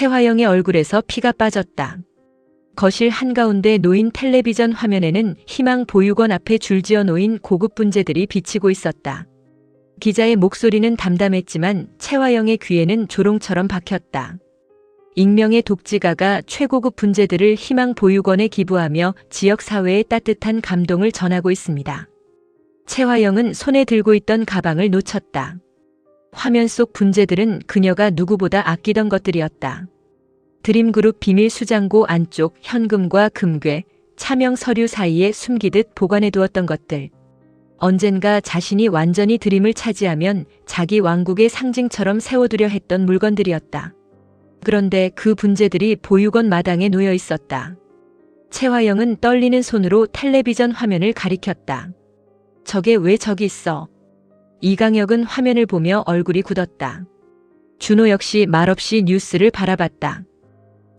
최화영의 얼굴에서 피가 빠졌다. 거실 한가운데 놓인 텔레비전 화면에는 희망 보육원 앞에 줄지어 놓인 고급 분재들이 비치고 있었다. 기자의 목소리는 담담했지만 최화영의 귀에는 조롱처럼 박혔다. 익명의 독지가가 최고급 분재들을 희망 보육원에 기부하며 지역사회에 따뜻한 감동을 전하고 있습니다. 최화영은 손에 들고 있던 가방을 놓쳤다. 화면 속 분재들은 그녀가 누구보다 아끼던 것들이었다. 드림그룹 비밀 수장고 안쪽 현금과 금괴, 차명 서류 사이에 숨기듯 보관해 두었던 것들. 언젠가 자신이 완전히 드림을 차지하면 자기 왕국의 상징처럼 세워두려 했던 물건들이었다. 그런데 그 분재들이 보육원 마당에 놓여 있었다. 최화영은 떨리는 손으로 텔레비전 화면을 가리켰다. 저게 왜 저기 있어? 이강혁은 화면을 보며 얼굴이 굳었다. 준호 역시 말없이 뉴스를 바라봤다.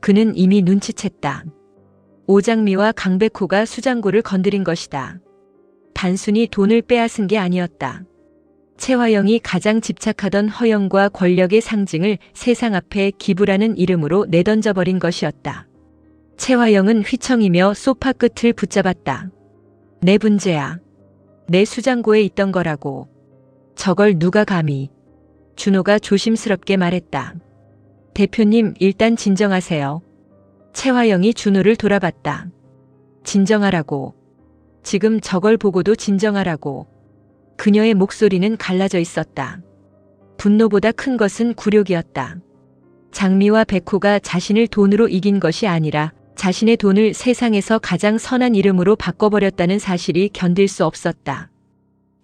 그는 이미 눈치챘다. 오장미와 강백호가 수장고를 건드린 것이다. 단순히 돈을 빼앗은 게 아니었다. 최화영이 가장 집착하던 허영과 권력의 상징을 세상 앞에 기부라는 이름으로 내던져버린 것이었다. 최화영은 휘청이며 소파 끝을 붙잡았다. 내 분재야. 내 수장고에 있던 거라고. 저걸 누가 감히. 준호가 조심스럽게 말했다. 대표님, 일단 진정하세요. 최화영이 준호를 돌아봤다. 진정하라고. 지금 저걸 보고도 진정하라고. 그녀의 목소리는 갈라져 있었다. 분노보다 큰 것은 굴욕이었다. 장미와 백호가 자신을 돈으로 이긴 것이 아니라 자신의 돈을 세상에서 가장 선한 이름으로 바꿔버렸다는 사실이 견딜 수 없었다.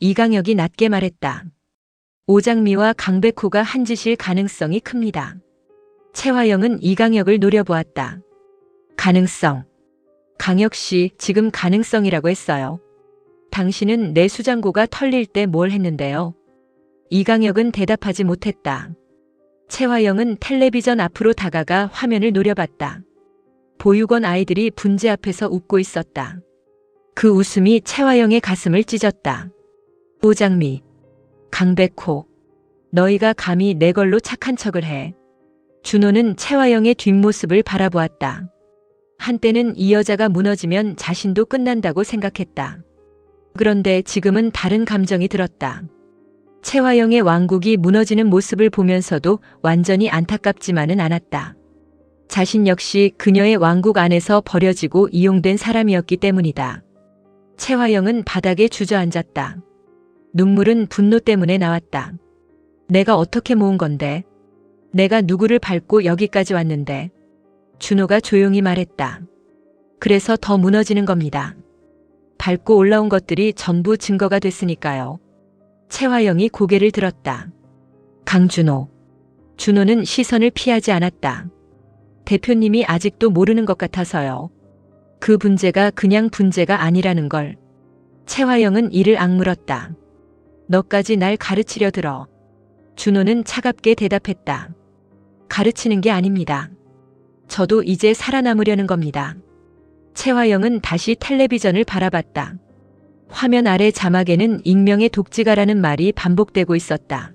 이강혁이 낮게 말했다. 오장미와 강백호가 한 짓일 가능성이 큽니다. 최화영은 이강혁을 노려보았다. 가능성. 강혁 씨, 지금 가능성이라고 했어요. 당신은 내 수장고가 털릴 때 뭘 했는데요? 이강혁은 대답하지 못했다. 최화영은 텔레비전 앞으로 다가가 화면을 노려봤다. 보육원 아이들이 분재 앞에서 웃고 있었다. 그 웃음이 최화영의 가슴을 찢었다. 오장미, 강백호, 너희가 감히 내 걸로 착한 척을 해. 준호는 최화영의 뒷모습을 바라보았다. 한때는 이 여자가 무너지면 자신도 끝난다고 생각했다. 그런데 지금은 다른 감정이 들었다. 최화영의 왕국이 무너지는 모습을 보면서도 완전히 안타깝지만은 않았다. 자신 역시 그녀의 왕국 안에서 버려지고 이용된 사람이었기 때문이다. 최화영은 바닥에 주저앉았다. 눈물은 분노 때문에 나왔다. 내가 어떻게 모은 건데? 내가 누구를 밟고 여기까지 왔는데? 준호가 조용히 말했다. 그래서 더 무너지는 겁니다. 밟고 올라온 것들이 전부 증거가 됐으니까요. 최화영이 고개를 들었다. 강준호. 준호는 시선을 피하지 않았다. 대표님이 아직도 모르는 것 같아서요. 그 분재가 그냥 분재가 아니라는 걸. 최화영은 이를 악물었다. 너까지 날 가르치려 들어. 준호는 차갑게 대답했다. 가르치는 게 아닙니다. 저도 이제 살아남으려는 겁니다. 최화영은 다시 텔레비전을 바라봤다. 화면 아래 자막에는 익명의 독지가라는 말이 반복되고 있었다.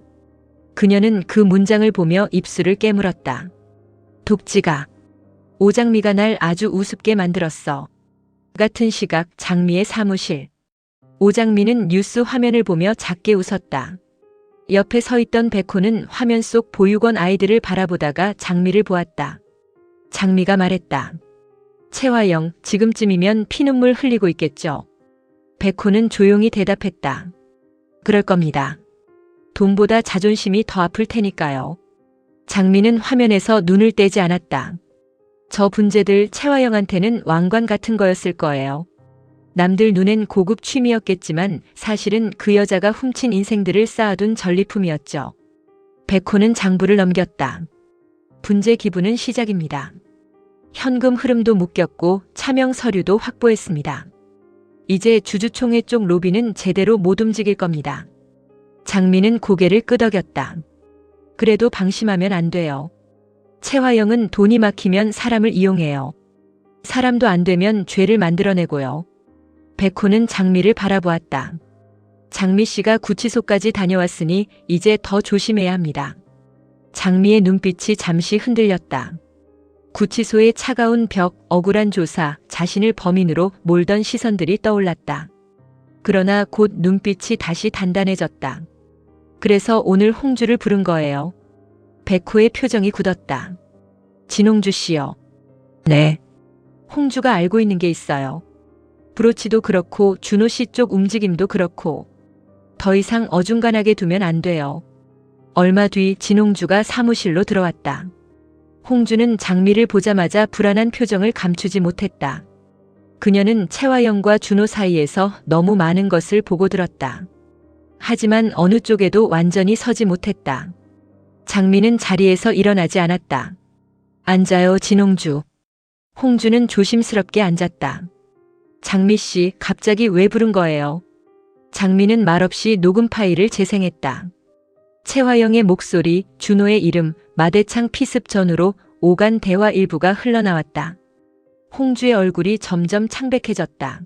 그녀는 그 문장을 보며 입술을 깨물었다. 독지가. 오장미가 날 아주 우습게 만들었어. 같은 시각 장미의 사무실. 오장미는 뉴스 화면을 보며 작게 웃었다. 옆에 서 있던 백호는 화면 속 보육원 아이들을 바라보다가 장미를 보았다. 장미가 말했다. 최화영, 지금쯤이면 피눈물 흘리고 있겠죠. 백호는 조용히 대답했다. 그럴 겁니다. 돈보다 자존심이 더 아플 테니까요. 장미는 화면에서 눈을 떼지 않았다. 저 분재들 최화영한테는 왕관 같은 거였을 거예요. 남들 눈엔 고급 취미였겠지만 사실은 그 여자가 훔친 인생들을 쌓아둔 전리품이었죠. 백호는 장부를 넘겼다. 분재 기부는 시작입니다. 현금 흐름도 묶였고 차명 서류도 확보했습니다. 이제 주주총회 쪽 로비는 제대로 못 움직일 겁니다. 장미는 고개를 끄덕였다. 그래도 방심하면 안 돼요. 최화영은 돈이 막히면 사람을 이용해요. 사람도 안 되면 죄를 만들어내고요. 백호는 장미를 바라보았다. 장미 씨가 구치소까지 다녀왔으니 이제 더 조심해야 합니다. 장미의 눈빛이 잠시 흔들렸다. 구치소의 차가운 벽, 억울한 조사, 자신을 범인으로 몰던 시선들이 떠올랐다. 그러나 곧 눈빛이 다시 단단해졌다. 그래서 오늘 홍주를 부른 거예요. 백호의 표정이 굳었다. 진홍주 씨요. 네. 홍주가 알고 있는 게 있어요. 브로치도 그렇고 준호 씨 쪽 움직임도 그렇고 더 이상 어중간하게 두면 안 돼요. 얼마 뒤 진홍주가 사무실로 들어왔다. 홍주는 장미를 보자마자 불안한 표정을 감추지 못했다. 그녀는 채화영과 준호 사이에서 너무 많은 것을 보고 들었다. 하지만 어느 쪽에도 완전히 서지 못했다. 장미는 자리에서 일어나지 않았다. 앉아요, 진홍주. 홍주는 조심스럽게 앉았다. 장미 씨, 갑자기 왜 부른 거예요? 장미는 말없이 녹음 파일을 재생했다. 채화영의 목소리, 준호의 이름, 마대창 피습 전후로 오간 대화 일부가 흘러나왔다. 홍주의 얼굴이 점점 창백해졌다.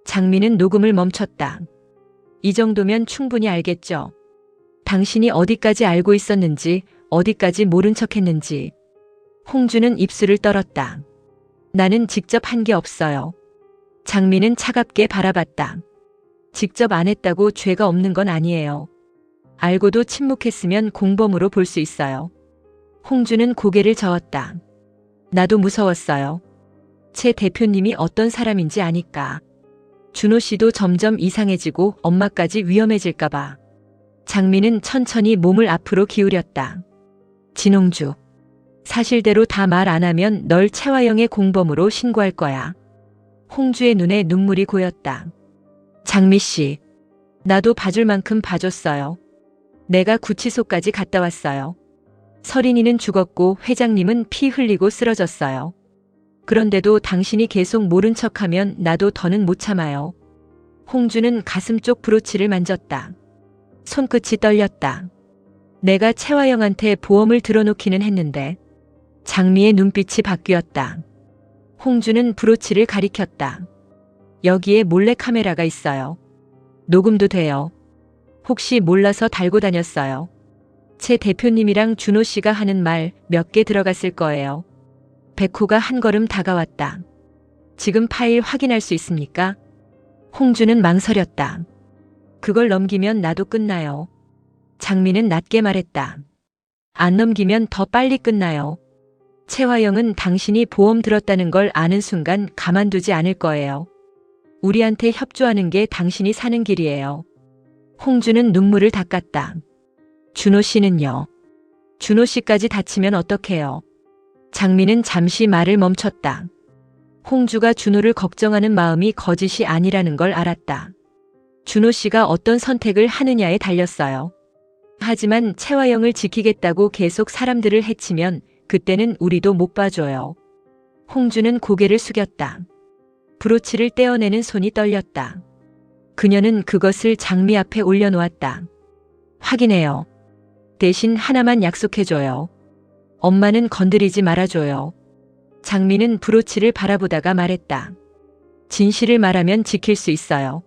장미는 녹음을 멈췄다. 이 정도면 충분히 알겠죠. 당신이 어디까지 알고 있었는지, 어디까지 모른 척했는지. 홍주는 입술을 떨었다. 나는 직접 한 게 없어요. 장미는 차갑게 바라봤다. 직접 안 했다고 죄가 없는 건 아니에요. 알고도 침묵했으면 공범으로 볼 수 있어요. 홍주는 고개를 저었다. 나도 무서웠어요. 채 대표님이 어떤 사람인지 아니까. 준호 씨도 점점 이상해지고 엄마까지 위험해질까 봐. 장미는 천천히 몸을 앞으로 기울였다. 진홍주. 사실대로 다 말 안 하면 널 채화영의 공범으로 신고할 거야. 홍주의 눈에 눈물이 고였다. 장미 씨. 나도 봐줄 만큼 봐줬어요. 내가 구치소까지 갔다 왔어요. 서린이는 죽었고 회장님은 피 흘리고 쓰러졌어요. 그런데도 당신이 계속 모른 척하면 나도 더는 못 참아요. 홍주는 가슴 쪽 브로치를 만졌다. 손끝이 떨렸다. 내가 채화영한테 보험을 들어놓기는 했는데. 장미의 눈빛이 바뀌었다. 홍주는 브로치를 가리켰다. 여기에 몰래카메라가 있어요. 녹음도 돼요. 혹시 몰라서 달고 다녔어요. 채 대표님이랑 준호 씨가 하는 말 몇 개 들어갔을 거예요. 백호가 한 걸음 다가왔다. 지금 파일 확인할 수 있습니까? 홍주는 망설였다. 그걸 넘기면 나도 끝나요. 장미는 낮게 말했다. 안 넘기면 더 빨리 끝나요. 채화영은 당신이 보험 들었다는 걸 아는 순간 가만두지 않을 거예요. 우리한테 협조하는 게 당신이 사는 길이에요. 홍주는 눈물을 닦았다. 준호 씨는요? 준호 씨까지 다치면 어떡해요? 장미는 잠시 말을 멈췄다. 홍주가 준호를 걱정하는 마음이 거짓이 아니라는 걸 알았다. 준호 씨가 어떤 선택을 하느냐에 달렸어요. 하지만 채화영을 지키겠다고 계속 사람들을 해치면 그때는 우리도 못 봐줘요. 홍주는 고개를 숙였다. 브로치를 떼어내는 손이 떨렸다. 그녀는 그것을 장미 앞에 올려놓았다. 확인해요. 대신 하나만 약속해줘요. 엄마는 건드리지 말아줘요. 장미는 브로치를 바라보다가 말했다. 진실을 말하면 지킬 수 있어요.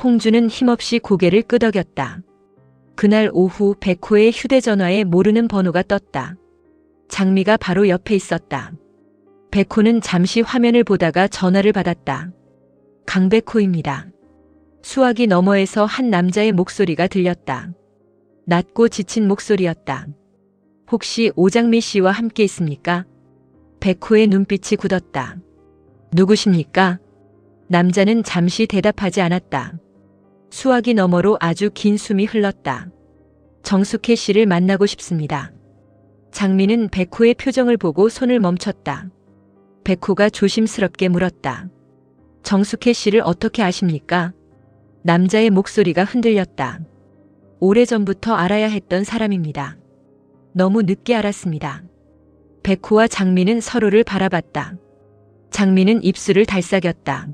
홍주는 힘없이 고개를 끄덕였다. 그날 오후 백호의 휴대전화에 모르는 번호가 떴다. 장미가 바로 옆에 있었다. 백호는 잠시 화면을 보다가 전화를 받았다. 강백호입니다. 수화기 너머에서 한 남자의 목소리가 들렸다. 낮고 지친 목소리였다. 혹시 오장미 씨와 함께 있습니까? 백호의 눈빛이 굳었다. 누구십니까? 남자는 잠시 대답하지 않았다. 수화기 너머로 아주 긴 숨이 흘렀다. 정숙혜 씨를 만나고 싶습니다. 장미는 백호의 표정을 보고 손을 멈췄다. 백호가 조심스럽게 물었다. 정숙혜 씨를 어떻게 아십니까? 남자의 목소리가 흔들렸다. 오래전부터 알아야 했던 사람입니다. 너무 늦게 알았습니다. 백호와 장미는 서로를 바라봤다. 장미는 입술을 달싹였다.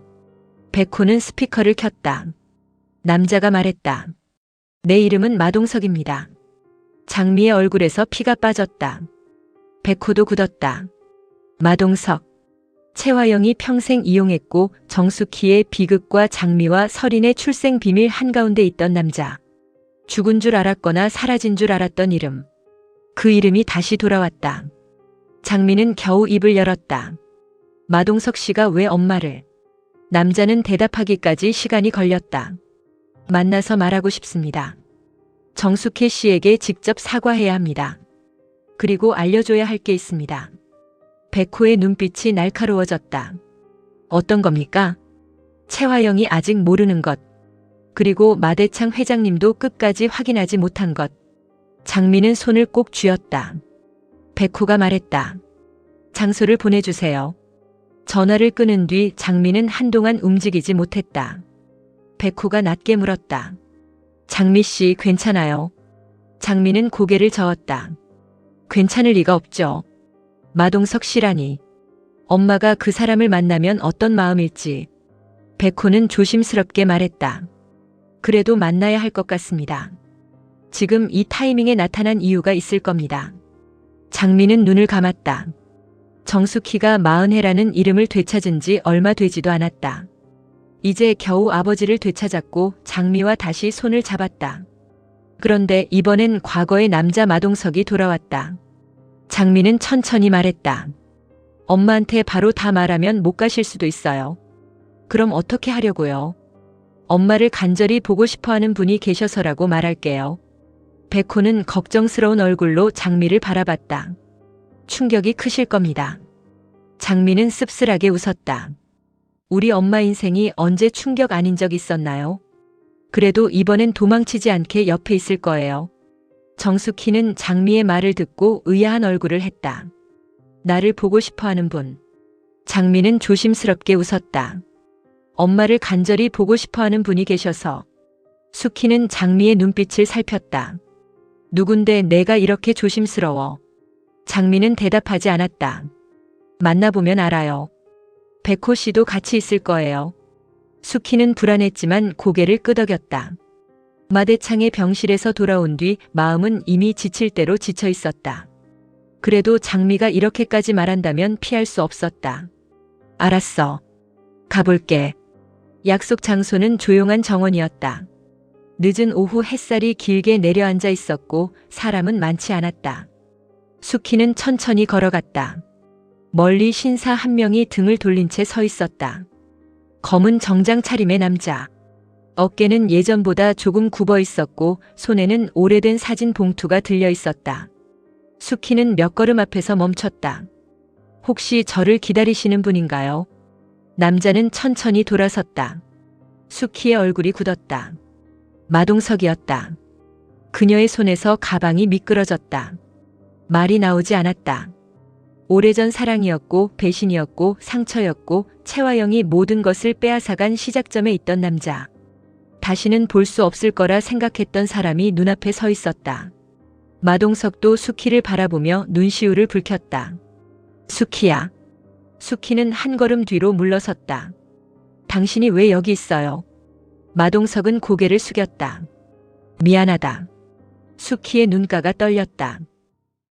백호는 스피커를 켰다. 남자가 말했다. 내 이름은 마동석입니다. 장미의 얼굴에서 피가 빠졌다. 백호도 굳었다. 마동석. 채화영이 평생 이용했고 정숙희의 비극과 장미와 설인의 출생 비밀 한가운데 있던 남자. 죽은 줄 알았거나 사라진 줄 알았던 이름. 그 이름이 다시 돌아왔다. 장미는 겨우 입을 열었다. 마동석 씨가 왜 엄마를? 남자는 대답하기까지 시간이 걸렸다. 만나서 말하고 싶습니다. 정숙혜 씨에게 직접 사과해야 합니다. 그리고 알려줘야 할 게 있습니다. 백호의 눈빛이 날카로워졌다. 어떤 겁니까? 최화영이 아직 모르는 것. 그리고 마대창 회장님도 끝까지 확인하지 못한 것. 장미는 손을 꼭 쥐었다. 백호가 말했다. 장소를 보내주세요. 전화를 끊은 뒤 장미는 한동안 움직이지 못했다. 백호가 낮게 물었다. 장미 씨 괜찮아요? 장미는 고개를 저었다. 괜찮을 리가 없죠. 마동석 씨라니. 엄마가 그 사람을 만나면 어떤 마음일지. 백호는 조심스럽게 말했다. 그래도 만나야 할 것 같습니다. 지금 이 타이밍에 나타난 이유가 있을 겁니다. 장미는 눈을 감았다. 정숙희가 마은혜라는 이름을 되찾은 지 얼마 되지도 않았다. 이제 겨우 아버지를 되찾았고 장미와 다시 손을 잡았다. 그런데 이번엔 과거의 남자 마동석이 돌아왔다. 장미는 천천히 말했다. 엄마한테 바로 다 말하면 못 가실 수도 있어요. 그럼 어떻게 하려고요? 엄마를 간절히 보고 싶어하는 분이 계셔서라고 말할게요. 백호는 걱정스러운 얼굴로 장미를 바라봤다. 충격이 크실 겁니다. 장미는 씁쓸하게 웃었다. 우리 엄마 인생이 언제 충격 아닌 적 있었나요? 그래도 이번엔 도망치지 않게 옆에 있을 거예요. 정숙희는 장미의 말을 듣고 의아한 얼굴을 했다. 나를 보고 싶어하는 분. 장미는 조심스럽게 웃었다. 엄마를 간절히 보고 싶어하는 분이 계셔서. 숙희는 장미의 눈빛을 살폈다. 누군데 내가 이렇게 조심스러워. 장미는 대답하지 않았다. 만나보면 알아요. 백호 씨도 같이 있을 거예요. 숙희는 불안했지만 고개를 끄덕였다. 마대창의 병실에서 돌아온 뒤 마음은 이미 지칠 대로 지쳐 있었다. 그래도 장미가 이렇게까지 말한다면 피할 수 없었다. 알았어. 가볼게. 약속 장소는 조용한 정원이었다. 늦은 오후 햇살이 길게 내려앉아 있었고 사람은 많지 않았다. 숙희는 천천히 걸어갔다. 멀리 신사 한 명이 등을 돌린 채 서 있었다. 검은 정장 차림의 남자. 어깨는 예전보다 조금 굽어 있었고 손에는 오래된 사진 봉투가 들려 있었다. 숙희는 몇 걸음 앞에서 멈췄다. 혹시 저를 기다리시는 분인가요? 남자는 천천히 돌아섰다. 숙희의 얼굴이 굳었다. 마동석이었다. 그녀의 손에서 가방이 미끄러졌다. 말이 나오지 않았다. 오래전 사랑이었고 배신이었고 상처였고 최화영이 모든 것을 빼앗아간 시작점에 있던 남자. 다시는 볼 수 없을 거라 생각했던 사람이 눈앞에 서 있었다. 마동석도 숙희를 바라보며 눈시울을 붉혔다. 숙희야. 숙희는 한 걸음 뒤로 물러섰다. 당신이 왜 여기 있어요? 마동석은 고개를 숙였다. 미안하다. 숙희의 눈가가 떨렸다.